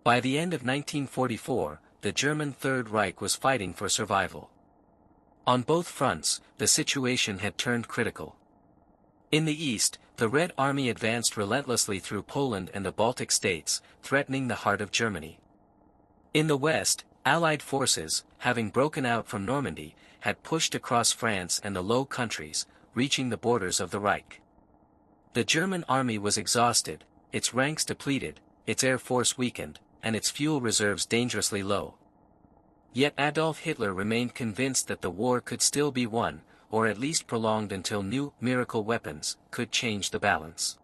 By the end of 1944, the German Third Reich was fighting for survival. On both fronts, the situation had turned critical. In the east, the Red Army advanced relentlessly through Poland and the Baltic states, threatening the heart of Germany. In the west, Allied forces, having broken out from Normandy, had pushed across France and the Low Countries, reaching the borders of the Reich. The German army was exhausted, its ranks depleted, its air force weakened, and its fuel reserves dangerously low. Yet Adolf Hitler remained convinced that the war could still be won, or at least prolonged until new miracle weapons could change the balance.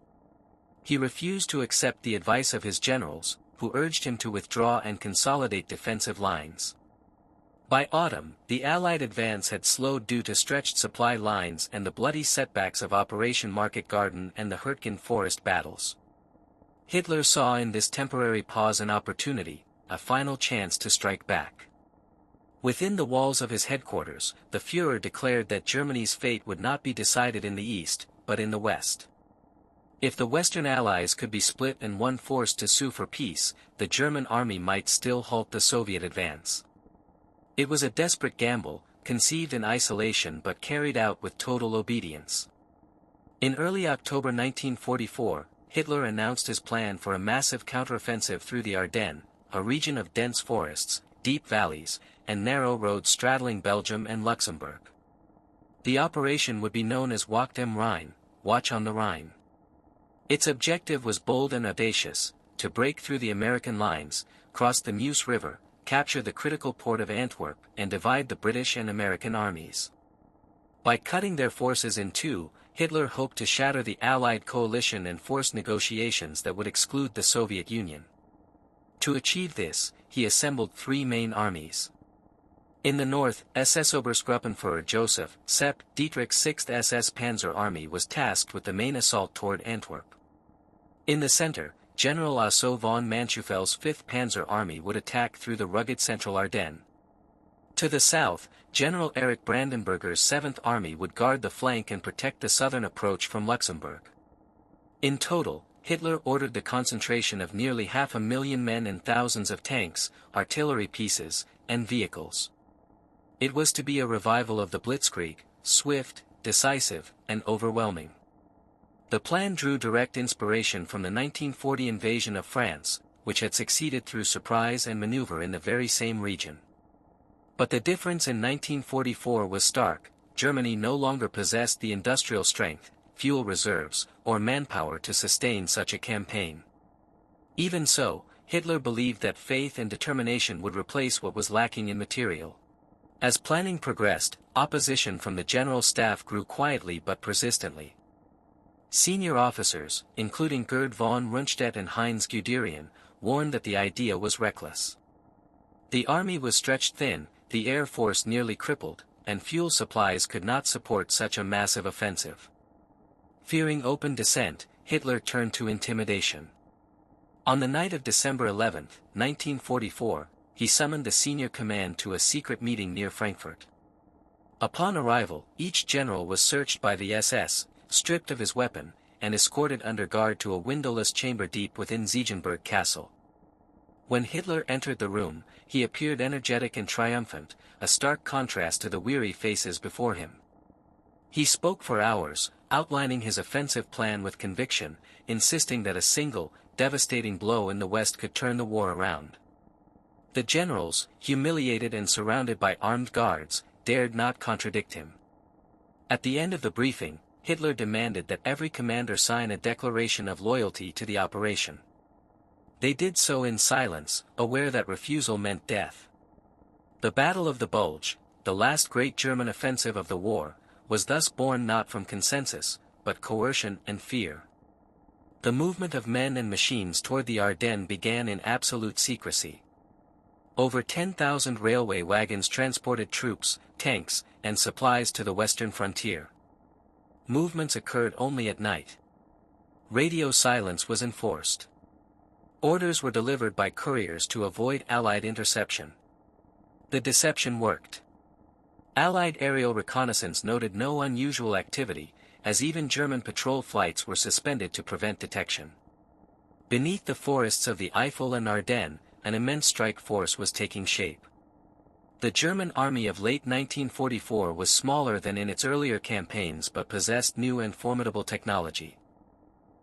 He refused to accept the advice of his generals, who urged him to withdraw and consolidate defensive lines. By autumn, the Allied advance had slowed due to stretched supply lines and the bloody setbacks of Operation Market Garden and the Hurtgen Forest battles. Hitler saw in this temporary pause an opportunity, a final chance to strike back. Within the walls of his headquarters, the Führer declared that Germany's fate would not be decided in the east, but in the west. If the Western Allies could be split and one forced to sue for peace, the German army might still halt the Soviet advance. It was a desperate gamble, conceived in isolation but carried out with total obedience. In early October 1944, Hitler announced his plan for a massive counteroffensive through the Ardennes, a region of dense forests, deep valleys, and narrow roads straddling Belgium and Luxembourg. The operation would be known as Wacht am Rhein, Watch on the Rhine. Its objective was bold and audacious, to break through the American lines, cross the Meuse River, capture the critical port of Antwerp, and divide the British and American armies. By cutting their forces in two, Hitler hoped to shatter the Allied coalition and force negotiations that would exclude the Soviet Union. To achieve this, he assembled three main armies. In the north, SS Obergruppenführer Joseph Sepp Dietrich's 6th SS Panzer Army was tasked with the main assault toward Antwerp. In the center, General Otto von Manschuffel's 5th Panzer Army would attack through the rugged central Ardennes. To the south, General Erich Brandenberger's 7th Army would guard the flank and protect the southern approach from Luxembourg. In total, Hitler ordered the concentration of nearly 500,000 men and thousands of tanks, artillery pieces, and vehicles. It was to be a revival of the Blitzkrieg, swift, decisive, and overwhelming. The plan drew direct inspiration from the 1940 invasion of France, which had succeeded through surprise and maneuver in the very same region. But the difference in 1944 was stark. Germany no longer possessed the industrial strength, fuel reserves, or manpower to sustain such a campaign. Even so, Hitler believed that faith and determination would replace what was lacking in material. As planning progressed, opposition from the General Staff grew quietly but persistently. Senior officers, including Gerd von Rundstedt and Heinz Guderian, warned that the idea was reckless. The army was stretched thin, the air force nearly crippled, and fuel supplies could not support such a massive offensive. Fearing open dissent, Hitler turned to intimidation. On the night of December 11, 1944, he summoned the senior command to a secret meeting near Frankfurt. Upon arrival, each general was searched by the SS, stripped of his weapon, and escorted under guard to a windowless chamber deep within Ziegenberg Castle. When Hitler entered the room, he appeared energetic and triumphant, a stark contrast to the weary faces before him. He spoke for hours, outlining his offensive plan with conviction, insisting that a single, devastating blow in the West could turn the war around. The generals, humiliated and surrounded by armed guards, dared not contradict him. At the end of the briefing, Hitler demanded that every commander sign a declaration of loyalty to the operation. They did so in silence, aware that refusal meant death. The Battle of the Bulge, the last great German offensive of the war, was thus born not from consensus, but coercion and fear. The movement of men and machines toward the Ardennes began in absolute secrecy. Over 10,000 railway wagons transported troops, tanks, and supplies to the western frontier. Movements occurred only at night. Radio silence was enforced. Orders were delivered by couriers to avoid Allied interception. The deception worked. Allied aerial reconnaissance noted no unusual activity, as even German patrol flights were suspended to prevent detection. Beneath the forests of the Eifel and Ardennes, an immense strike force was taking shape. The German army of late 1944 was smaller than in its earlier campaigns but possessed new and formidable technology.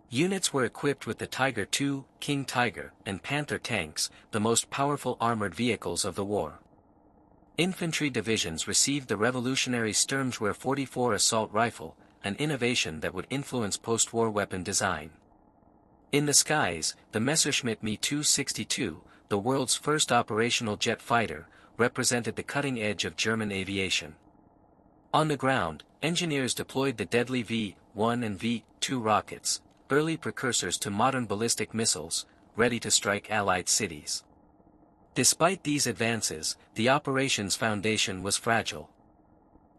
Units were equipped with the Tiger II, King Tiger, and Panther tanks, the most powerful armored vehicles of the war. Infantry divisions received the revolutionary Sturmgewehr 44 assault rifle, an innovation that would influence post-war weapon design. In the skies, the Messerschmitt Me 262, the world's first operational jet fighter, represented the cutting edge of German aviation. On the ground, engineers deployed the deadly V-1 and V-2 rockets, early precursors to modern ballistic missiles, ready to strike Allied cities. Despite these advances, the operations foundation was fragile.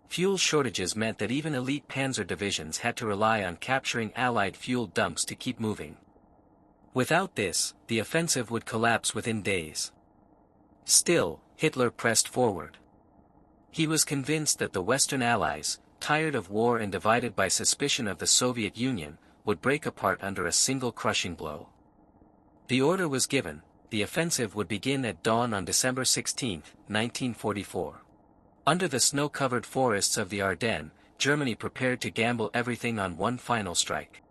Fuel shortages meant that even elite panzer divisions had to rely on capturing Allied fuel dumps to keep moving. Without this, the offensive would collapse within days. Still, Hitler pressed forward. He was convinced that the Western Allies, tired of war and divided by suspicion of the Soviet Union, would break apart under a single crushing blow. The order was given: the offensive would begin at dawn on December 16, 1944. Under the snow-covered forests of the Ardennes, Germany prepared to gamble everything on one final strike.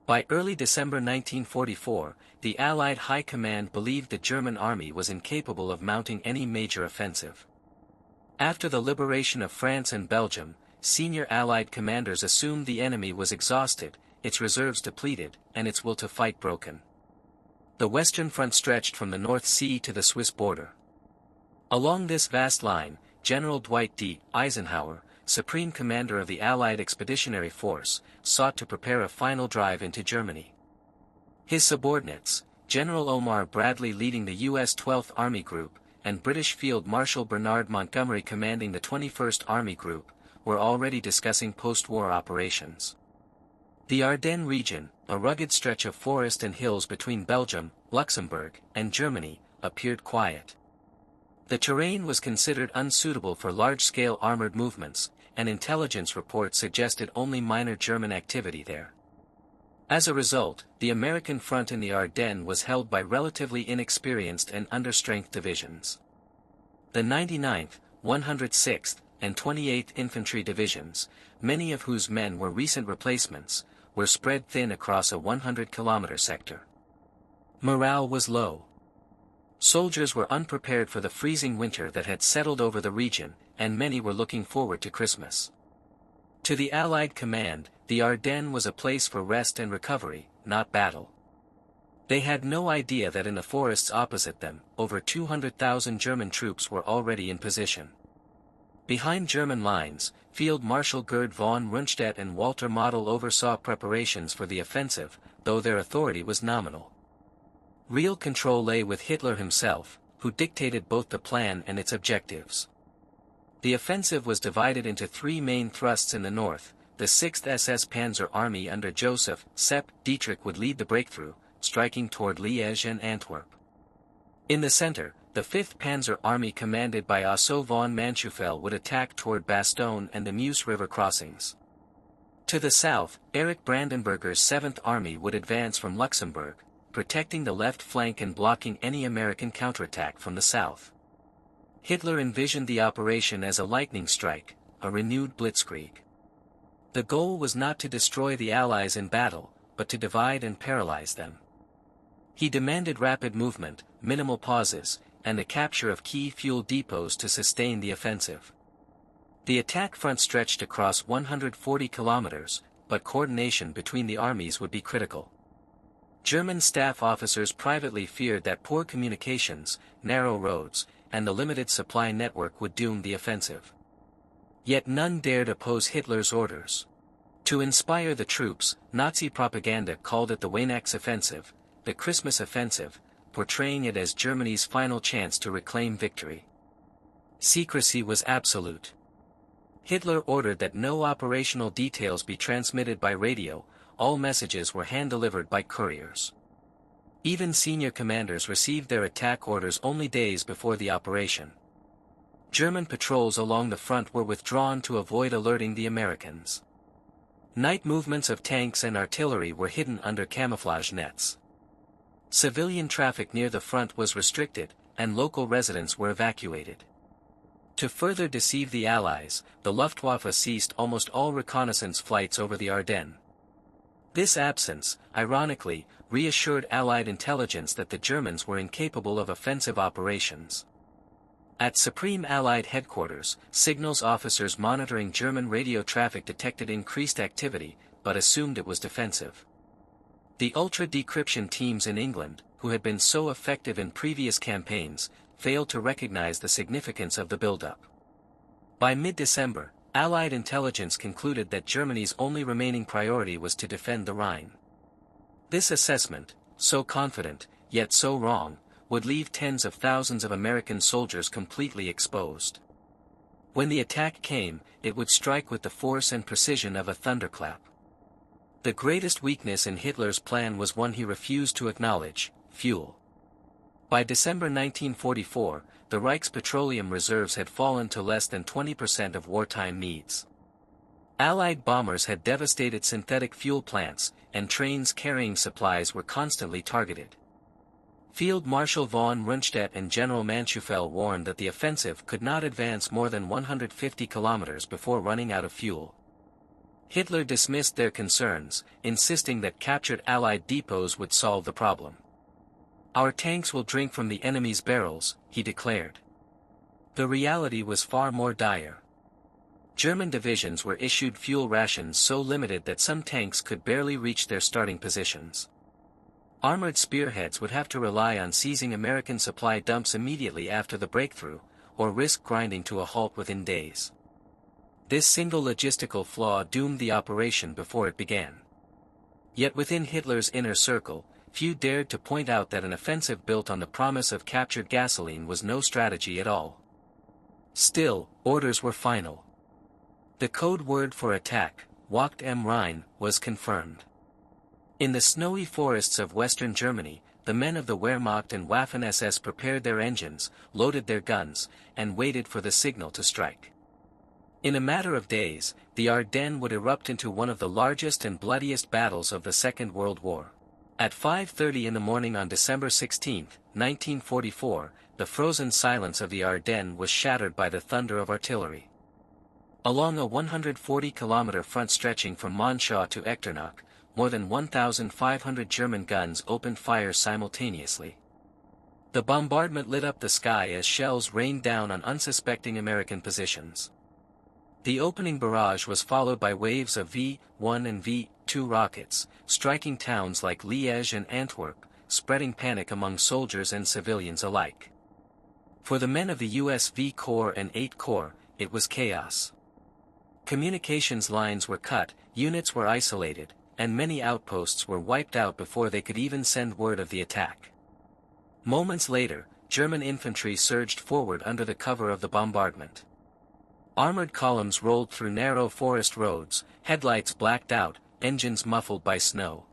By early December 1944, the Allied High Command believed the German army was incapable of mounting any major offensive. After the liberation of France and Belgium, senior Allied commanders assumed the enemy was exhausted, its reserves depleted, and its will to fight broken. The Western Front stretched from the North Sea to the Swiss border. Along this vast line, General Dwight D. Eisenhower, Supreme Commander of the Allied Expeditionary Force, sought to prepare a final drive into Germany. His subordinates, General Omar Bradley leading the U.S. 12th Army Group, and British Field Marshal Bernard Montgomery commanding the 21st Army Group, were already discussing post-war operations. The Ardennes region, a rugged stretch of forest and hills between Belgium, Luxembourg, and Germany, appeared quiet. The terrain was considered unsuitable for large-scale armored movements, and intelligence reports suggested only minor German activity there. As a result, the American front in the Ardennes was held by relatively inexperienced and understrength divisions. The 99th, 106th, and 28th Infantry Divisions, many of whose men were recent replacements, were spread thin across a 100-kilometer sector. Morale was low. Soldiers were unprepared for the freezing winter that had settled over the region, and many were looking forward to Christmas. To the Allied command, the Ardennes was a place for rest and recovery, not battle. They had no idea that in the forests opposite them, over 200,000 German troops were already in position. Behind German lines, Field Marshal Gerd von Rundstedt and Walter Model oversaw preparations for the offensive, though their authority was nominal. Real control lay with Hitler himself, who dictated both the plan and its objectives. The offensive was divided into three main thrusts in the north. The 6th SS Panzer Army under Joseph Sepp Dietrich would lead the breakthrough, striking toward Liège and Antwerp. In the center, the 5th Panzer Army commanded by Otto von Manschufel would attack toward Bastogne and the Meuse River crossings. To the south, Erich Brandenberger's 7th Army would advance from Luxembourg, protecting the left flank and blocking any American counterattack from the south. Hitler envisioned the operation as a lightning strike, a renewed blitzkrieg. The goal was not to destroy the Allies in battle, but to divide and paralyze them. He demanded rapid movement, minimal pauses, and the capture of key fuel depots to sustain the offensive. The attack front stretched across 140 kilometers, but coordination between the armies would be critical. German staff officers privately feared that poor communications, narrow roads, and the limited supply network would doom the offensive. Yet none dared oppose Hitler's orders. To inspire the troops, Nazi propaganda called it the Weihnachts offensive, the Christmas offensive, portraying it as Germany's final chance to reclaim victory. Secrecy was absolute. Hitler ordered that no operational details be transmitted by radio. All messages were hand-delivered by couriers. Even senior commanders received their attack orders only days before the operation. German patrols along the front were withdrawn to avoid alerting the Americans. Night movements of tanks and artillery were hidden under camouflage nets. Civilian traffic near the front was restricted, and local residents were evacuated. To further deceive the Allies, the Luftwaffe ceased almost all reconnaissance flights over the Ardennes. This absence, ironically, reassured Allied intelligence that the Germans were incapable of offensive operations. At Supreme Allied Headquarters, signals officers monitoring German radio traffic detected increased activity, but assumed it was defensive. The ultra-decryption teams in England, who had been so effective in previous campaigns, failed to recognize the significance of the buildup. By mid-December, Allied intelligence concluded that Germany's only remaining priority was to defend the Rhine. This assessment, so confident, yet so wrong, would leave tens of thousands of American soldiers completely exposed. When the attack came, it would strike with the force and precision of a thunderclap. The greatest weakness in Hitler's plan was one he refused to acknowledge: fuel. By December 1944, the Reich's petroleum reserves had fallen to less than 20% of wartime needs. Allied bombers had devastated synthetic fuel plants, and trains carrying supplies were constantly targeted. Field Marshal von Rundstedt and General Manschufel warned that the offensive could not advance more than 150 kilometers before running out of fuel. Hitler dismissed their concerns, insisting that captured Allied depots would solve the problem. "Our tanks will drink from the enemy's barrels," he declared. The reality was far more dire. German divisions were issued fuel rations so limited that some tanks could barely reach their starting positions. Armored spearheads would have to rely on seizing American supply dumps immediately after the breakthrough, or risk grinding to a halt within days. This single logistical flaw doomed the operation before it began. Yet within Hitler's inner circle, few dared to point out that an offensive built on the promise of captured gasoline was no strategy at all. Still, orders were final. The code word for attack, Wacht am Rhein, was confirmed. In the snowy forests of western Germany, the men of the Wehrmacht and Waffen-SS prepared their engines, loaded their guns, and waited for the signal to strike. In a matter of days, the Ardennes would erupt into one of the largest and bloodiest battles of the Second World War. At 5:30 in the morning on December 16, 1944, the frozen silence of the Ardennes was shattered by the thunder of artillery. Along a 140-kilometer front stretching from Monschau to Echternach, more than 1,500 German guns opened fire simultaneously. The bombardment lit up the sky as shells rained down on unsuspecting American positions. The opening barrage was followed by waves of V-1 and V-2 rockets, striking towns like Liège and Antwerp, spreading panic among soldiers and civilians alike. For the men of the US V Corps and 8 Corps, it was chaos. Communications lines were cut, units were isolated, and many outposts were wiped out before they could even send word of the attack. Moments later, German infantry surged forward under the cover of the bombardment. Armored columns rolled through narrow forest roads, headlights blacked out, engines muffled by snow.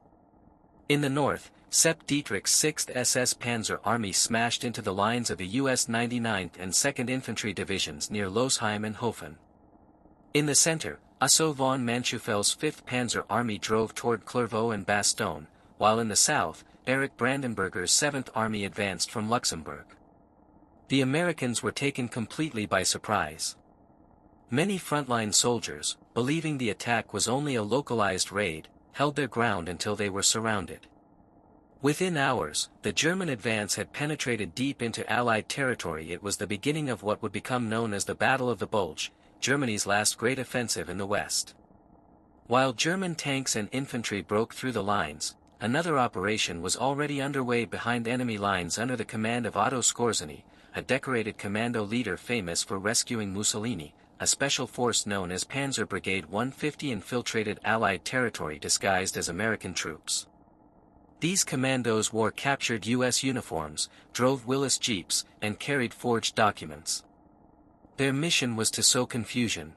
In the north, Sepp Dietrich's 6th SS Panzer Army smashed into the lines of the US 99th and 2nd Infantry Divisions near Losheim and Hofen. In the center, Otto von Manschufel's 5th Panzer Army drove toward Clairvaux and Bastogne, while in the south, Erich Brandenberger's 7th Army advanced from Luxembourg. The Americans were taken completely by surprise. Many frontline soldiers, believing the attack was only a localized raid, held their ground until they were surrounded. Within hours, the German advance had penetrated deep into Allied territory. It was the beginning of what would become known as the Battle of the Bulge, Germany's last great offensive in the West. While German tanks and infantry broke through the lines, another operation was already underway behind enemy lines under the command of Otto Skorzeny, a decorated commando leader famous for rescuing Mussolini. A special force known as Panzer Brigade 150 infiltrated Allied territory disguised as American troops. These commandos wore captured U.S. uniforms, drove Willis jeeps, and carried forged documents. Their mission was to sow confusion,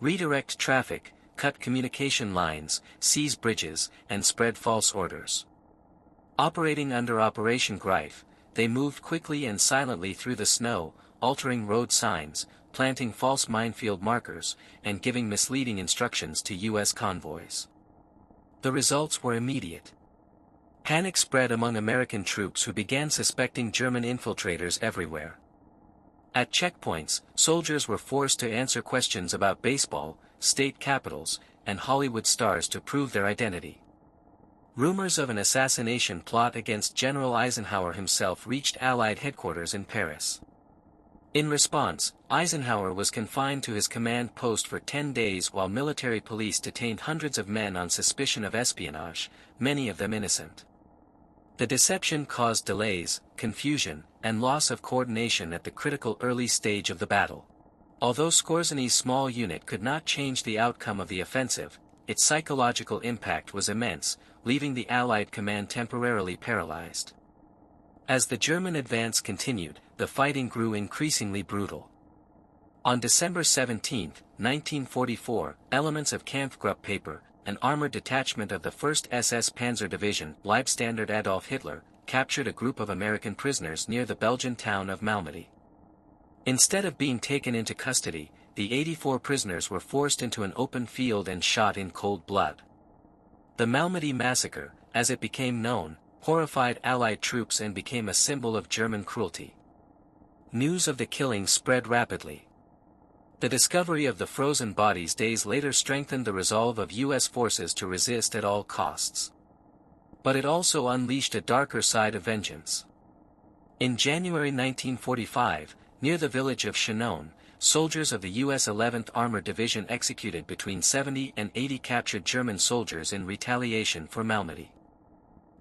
redirect traffic, cut communication lines, seize bridges, and spread false orders. Operating under Operation Greif, they moved quickly and silently through the snow, altering road signs, planting false minefield markers, and giving misleading instructions to U.S. convoys. The results were immediate. Panic spread among American troops who began suspecting German infiltrators everywhere. At checkpoints, soldiers were forced to answer questions about baseball, state capitals, and Hollywood stars to prove their identity. Rumors of an assassination plot against General Eisenhower himself reached Allied headquarters in Paris. In response, Eisenhower was confined to his command post for 10 days while military police detained hundreds of men on suspicion of espionage, many of them innocent. The deception caused delays, confusion, and loss of coordination at the critical early stage of the battle. Although Scorzeni's small unit could not change the outcome of the offensive, its psychological impact was immense, leaving the Allied command temporarily paralyzed. As the German advance continued, the fighting grew increasingly brutal. On December 17, 1944, elements of Kampfgruppe Peiper, an armored detachment of the 1st SS Panzer Division, Leibstandarte Adolf Hitler, captured a group of American prisoners near the Belgian town of Malmedy. Instead of being taken into custody, the 84 prisoners were forced into an open field and shot in cold blood. The Malmedy massacre, as it became known, horrified Allied troops and became a symbol of German cruelty. News of the killing spread rapidly. The discovery of the frozen bodies days later strengthened the resolve of U.S. forces to resist at all costs. But it also unleashed a darker side of vengeance. In January 1945, near the village of Chinon, soldiers of the U.S. 11th Armored Division executed between 70 and 80 captured German soldiers in retaliation for Malmedy.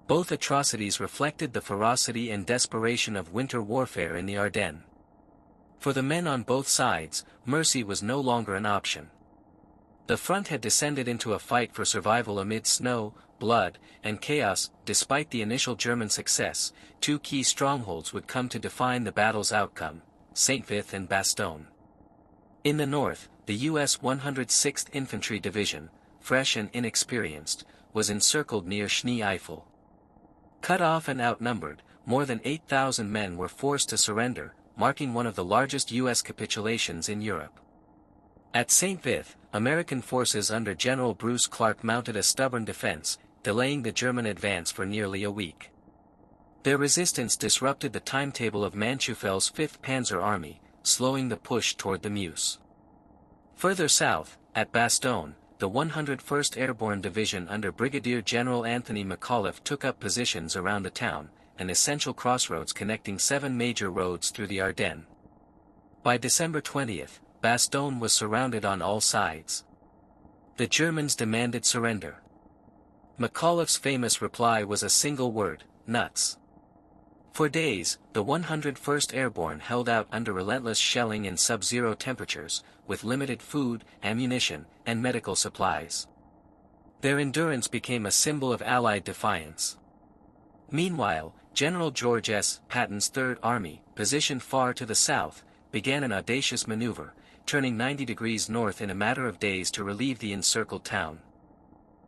Both atrocities reflected the ferocity and desperation of winter warfare in the Ardennes. For the men on both sides, mercy was no longer an option. The front had descended into a fight for survival amid snow, blood, and chaos. Despite the initial German success, two key strongholds would come to define the battle's outcome: St. Vith and Bastogne. In the north, the U.S. 106th Infantry Division, fresh and inexperienced, was encircled near Schnee-Eifel. Cut off and outnumbered, more than 8,000 men were forced to surrender, marking one of the largest U.S. capitulations in Europe. At St. Vith, American forces under General Bruce Clark mounted a stubborn defense, delaying the German advance for nearly a week. Their resistance disrupted the timetable of Manschaufel's 5th Panzer Army, slowing the push toward the Meuse. Further south, at Bastogne, the 101st Airborne Division under Brigadier General Anthony McAuliffe took up positions around the town, an essential crossroads connecting 7 major roads through the Ardennes. By December 20, Bastogne was surrounded on all sides. The Germans demanded surrender. McAuliffe's famous reply was a single word: nuts. For days, the 101st Airborne held out under relentless shelling and sub-zero temperatures, with limited food, ammunition, and medical supplies. Their endurance became a symbol of Allied defiance. Meanwhile, General George S. Patton's Third Army, positioned far to the south, began an audacious maneuver, turning 90 degrees north in a matter of days to relieve the encircled town.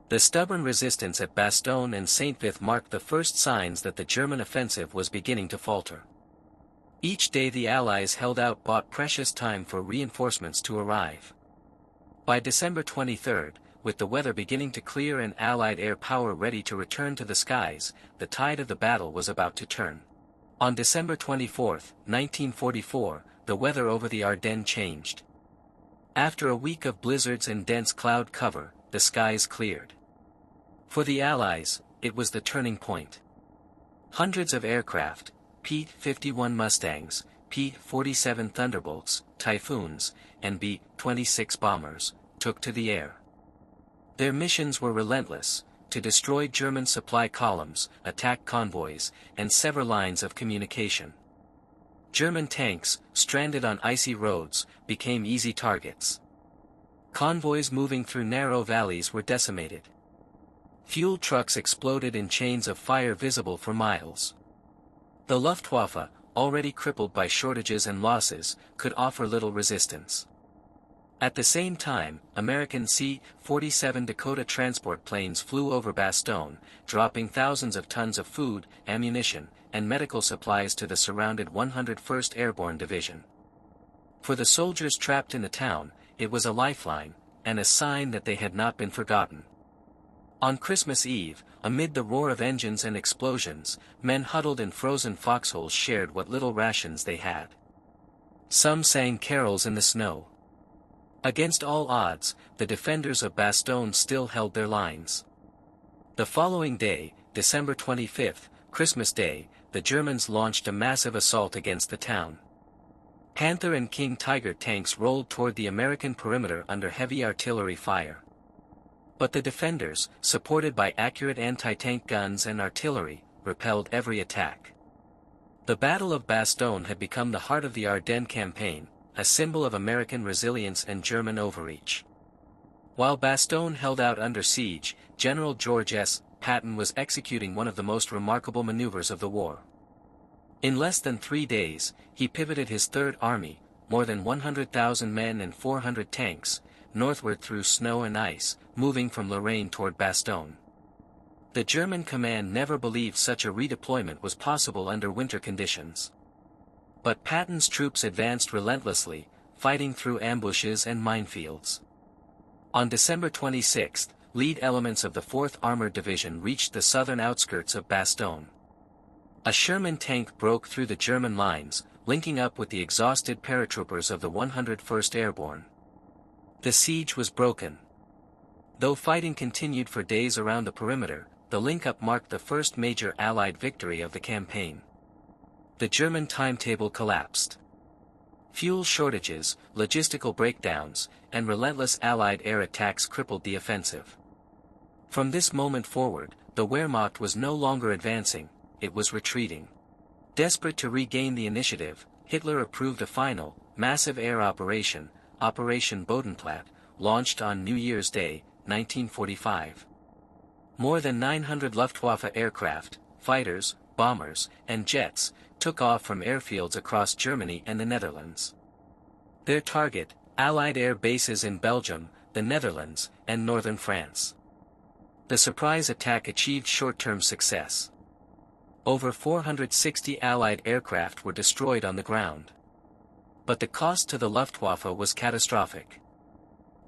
The stubborn resistance at Bastogne and St. Vith marked the first signs that the German offensive was beginning to falter. Each day the Allies held out bought precious time for reinforcements to arrive. By December 23, with the weather beginning to clear and Allied air power ready to return to the skies, the tide of the battle was about to turn. On December 24, 1944, the weather over the Ardennes changed. After a week of blizzards and dense cloud cover, the skies cleared. For the Allies, it was the turning point. Hundreds of aircraft, P-51 Mustangs, P-47 Thunderbolts, Typhoons, and B-26 bombers, took to the air. Their missions were relentless: to destroy German supply columns, attack convoys, and sever lines of communication. German tanks, stranded on icy roads, became easy targets. Convoys moving through narrow valleys were decimated. Fuel trucks exploded in chains of fire visible for miles. The Luftwaffe, already crippled by shortages and losses, could offer little resistance. At the same time, American C-47 Dakota transport planes flew over Bastogne, dropping thousands of tons of food, ammunition, and medical supplies to the surrounded 101st Airborne Division. For the soldiers trapped in the town, it was a lifeline, and a sign that they had not been forgotten. On Christmas Eve, amid the roar of engines and explosions, men huddled in frozen foxholes shared what little rations they had. Some sang carols in the snow. Against all odds, the defenders of Bastogne still held their lines. The following day, December 25, Christmas Day, the Germans launched a massive assault against the town. Panther and King Tiger tanks rolled toward the American perimeter under heavy artillery fire. But the defenders, supported by accurate anti-tank guns and artillery, repelled every attack. The Battle of Bastogne had become the heart of the Ardennes campaign, a symbol of American resilience and German overreach. While Bastogne held out under siege, General George S. Patton was executing one of the most remarkable maneuvers of the war. In less than 3 days, he pivoted his Third Army, more than 100,000 men and 400 tanks, northward through snow and ice, moving from Lorraine toward Bastogne. The German command never believed such a redeployment was possible under winter conditions. But Patton's troops advanced relentlessly, fighting through ambushes and minefields. On December 26, lead elements of the 4th Armored Division reached the southern outskirts of Bastogne. A Sherman tank broke through the German lines, linking up with the exhausted paratroopers of the 101st Airborne. The siege was broken. Though fighting continued for days around the perimeter, the link-up marked the first major Allied victory of the campaign. The German timetable collapsed. Fuel shortages, logistical breakdowns, and relentless Allied air attacks crippled the offensive. From this moment forward, the Wehrmacht was no longer advancing, it was retreating. Desperate to regain the initiative, Hitler approved a final, massive air operation, Operation Bodenplatte, launched on New Year's Day, 1945. More than 900 Luftwaffe aircraft, fighters, bombers, and jets, took off from airfields across Germany and the Netherlands. Their target, Allied air bases in Belgium, the Netherlands, and northern France. The surprise attack achieved short-term success. Over 460 Allied aircraft were destroyed on the ground. But the cost to the Luftwaffe was catastrophic.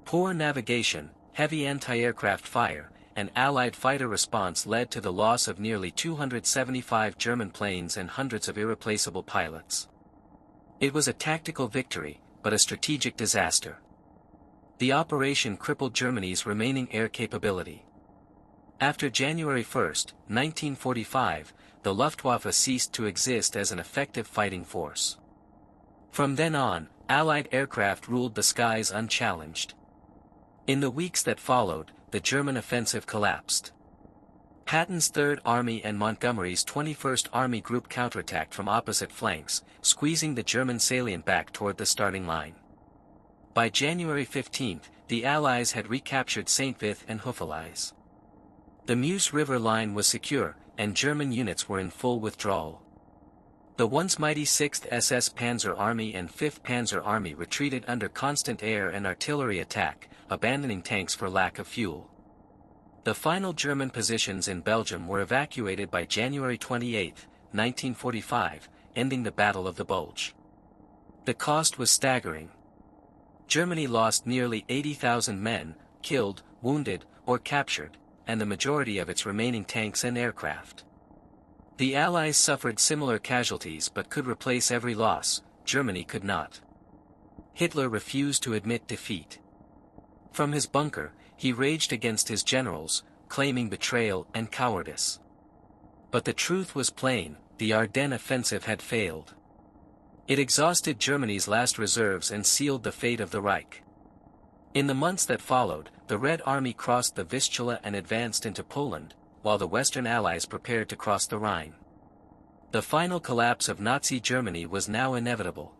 Poor navigation, heavy anti-aircraft fire, and Allied fighter response led to the loss of nearly 275 German planes and hundreds of irreplaceable pilots. It was a tactical victory, but a strategic disaster. The operation crippled Germany's remaining air capability. After January 1, 1945, the Luftwaffe ceased to exist as an effective fighting force. From then on, Allied aircraft ruled the skies unchallenged. In the weeks that followed, the German offensive collapsed. Patton's Third Army and Montgomery's 21st Army Group counterattacked from opposite flanks, squeezing the German salient back toward the starting line. By January 15, the Allies had recaptured St. Vith and Houffalize. The Meuse River line was secure, and German units were in full withdrawal. The once mighty 6th SS Panzer Army and 5th Panzer Army retreated under constant air and artillery attack, abandoning tanks for lack of fuel. The final German positions in Belgium were evacuated by January 28, 1945, ending the Battle of the Bulge. The cost was staggering. Germany lost nearly 80,000 men, killed, wounded, or captured, and the majority of its remaining tanks and aircraft. The Allies suffered similar casualties but could replace every loss, Germany could not. Hitler refused to admit defeat. From his bunker, he raged against his generals, claiming betrayal and cowardice. But the truth was plain, the Ardennes offensive had failed. It exhausted Germany's last reserves and sealed the fate of the Reich. In the months that followed, the Red Army crossed the Vistula and advanced into Poland, while the Western Allies prepared to cross the Rhine. The final collapse of Nazi Germany was now inevitable.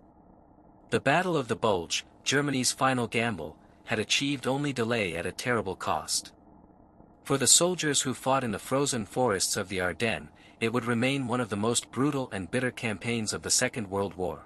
The Battle of the Bulge, Germany's final gamble, had achieved only delay at a terrible cost. For the soldiers who fought in the frozen forests of the Ardennes, it would remain one of the most brutal and bitter campaigns of the Second World War.